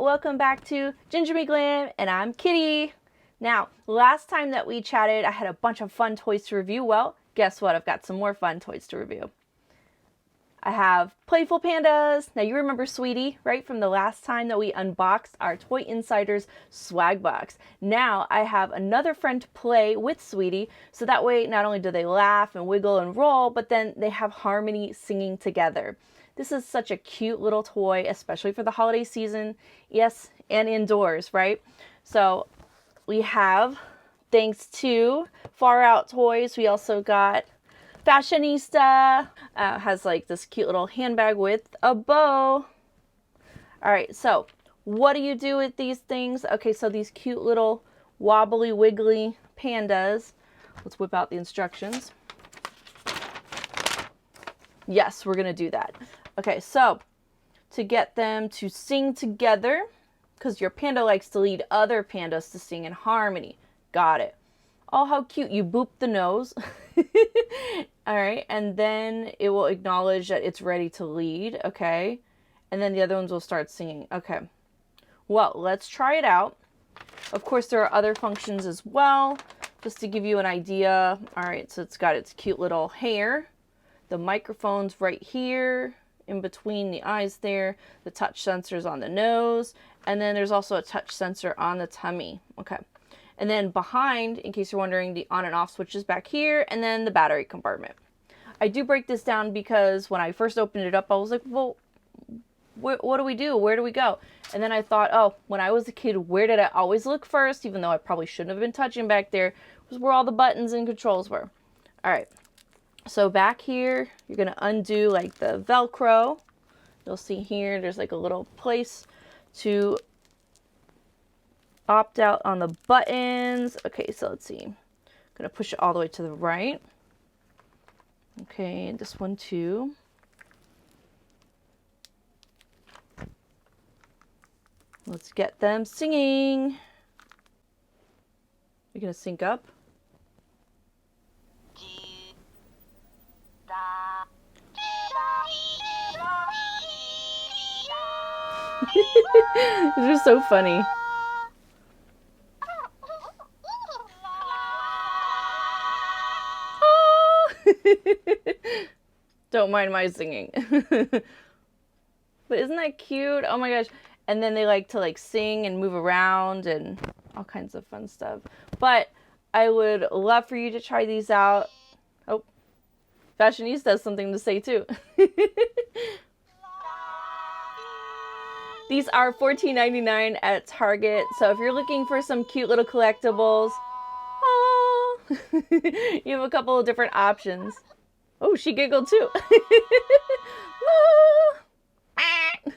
welcome back to Ginger Me Glam, and I'm Kitty. Now, last time that we chatted, I had a bunch of fun toys to review. Well, guess what? I've got some more fun toys to review. I have Playful Pandas. Now, you remember Sweetie, right? From the last time that we unboxed our Toy Insiders swag box. Now, I have another friend to play with Sweetie, so that way not only do they laugh and wiggle and roll, but then they have harmony singing together. This is such a cute little toy, especially for the holiday season. Yes, and indoors, right? So we have, thanks to Far Out Toys, we also got Fashionista. Has like this cute little handbag with a bow. All right, so what do you do with these things? Okay, so these cute little wobbly wiggly pandas. Let's whip out the instructions. Yes, we're gonna do that. Okay, so to get them to sing together, because your panda likes to lead other pandas to sing in harmony. Got it. Oh, how cute. You boop the nose. All right, and then it will acknowledge that it's ready to lead, okay? And then the other ones will start singing. Okay, well, let's try it out. Of course, there are other functions as well, just to give you an idea. All right, so it's got its cute little hair. The microphone's right here, in between the eyes there. The touch sensor's on the nose, and then there's also a touch sensor on the tummy, okay? And then behind, in case you're wondering, the on and off switch is back here, and then the battery compartment. I do break this down because when I first opened it up, I was like, well, what do we do? Where do we go? And then I thought, oh, when I was a kid, where did I always look first, even though I probably shouldn't have been touching back there, was where all the buttons and controls were. All right, so back here, you're gonna undo like the Velcro. You'll see here, there's like a little place to opt out on the buttons. Okay, so let's see. I'm gonna push it all the way to the right. Okay, this one too. Let's get them singing. You're gonna sync up. These are so funny. Don't mind my singing. But isn't that cute? Oh my gosh. And then they like to like sing and move around and all kinds of fun stuff. But I would love for you to try these out. Oh, Fashionista has something to say too. These are $14.99 at Target. So if you're looking for some cute little collectibles, oh, you have a couple of different options. Oh, she giggled too.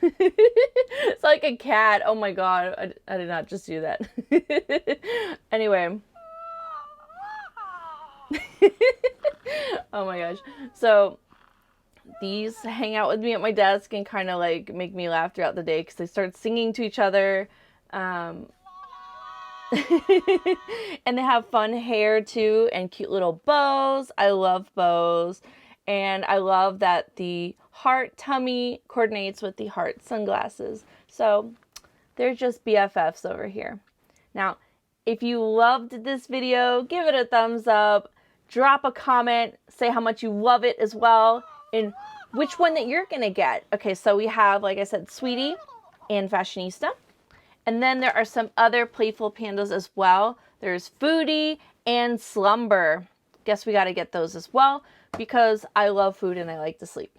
It's like a cat. Oh my god, I did not just do that. Anyway. Oh my gosh. So these hang out with me at my desk and kind of like make me laugh throughout the day because they start singing to each other. And they have fun hair too and cute little bows. I love bows. And I love that the heart tummy coordinates with the heart sunglasses. So they're just BFFs over here. Now, if you loved this video, give it a thumbs up. Drop a comment. Say how much you love it as well. And which one that you're going to get. Okay, so we have, like I said, Sweetie and Fashionista. And then there are some other Playful Pandas as well. There's Foodie and Slumber. Guess we got to get those as well because I love food and I like to sleep.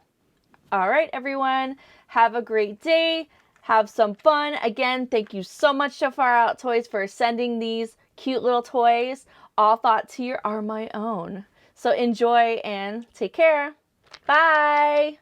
All right, everyone. Have a great day. Have some fun. Again, thank you so much to Far Out Toys for sending these cute little toys. All thoughts here are my own. So enjoy and take care. Bye.